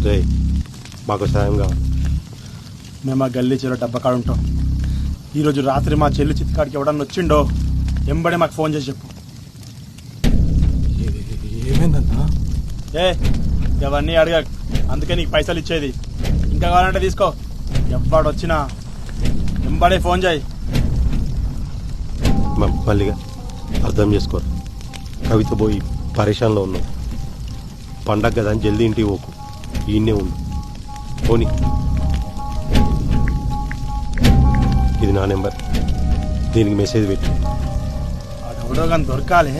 రే మాకు సాయం కావాలి. మేము ఆ గల్లీ చెరువు డబ్బా కాడ ఉంటాం. ఈరోజు రాత్రి మా చెల్లి చిత్కాడికి ఎవడన్నా వచ్చిండో ఎంబడే మాకు ఫోన్ చేసి చెప్పు. ఏమైందన్నా? ఇవన్నీ అడగ, అందుకే నీకు పైసలు ఇచ్చేది. ఇంకా కావాలంటే తీసుకో. ఎవ్వడు వచ్చినా ఎంబడే ఫోన్ చేయి. మళ్ళీగా అర్థం చేసుకోరు. కవిత పోయి పరేషాన్లో ఉన్నాం. పండగ కదా అని జల్దీ ఇంటికి పోకు, ఈయన్నే ఉండు. పోనీ, ఇది నా నెంబర్, దీనికి మెసేజ్ పెట్టు. ఎవడో కానీ దొరకాలి,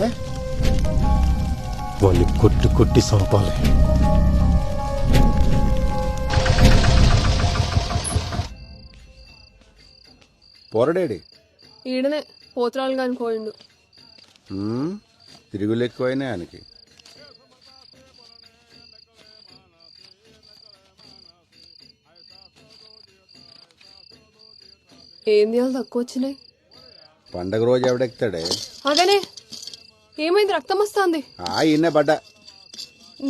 వాళ్ళని కొట్టి కొట్టి చంపాలి. పోరడేడి ఈడనే పోతురాలు కాని పోయిండు. తిరుగులు ఎక్కువైనా ఆయనకి. ఏం తీయాలి తక్కువ వచ్చినాయి. పండగ రోజు ఎవడెక్తాడే? అగనే ఏమైంది? రక్తం వస్తుంది. ఇన్నే పడ్డా.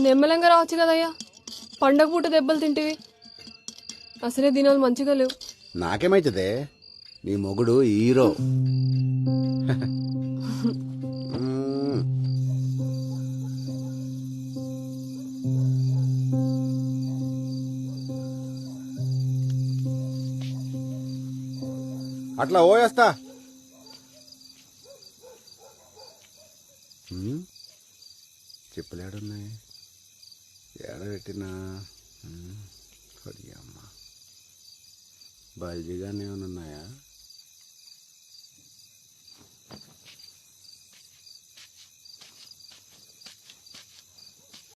నెమ్మలంగా రావచ్చు కదయ్యా. పండగ పూట దెబ్బలు తింటివి. అసలే దినాలు మంచిగా లేవు. నాకేమైతుందే? నీ మొగుడు హీరో. అట్లా ఓయేస్తా. చెప్పులేడున్నాయి, ఏడబెట్టినా అమ్మ బల్జీగానే ఉన్నాయా?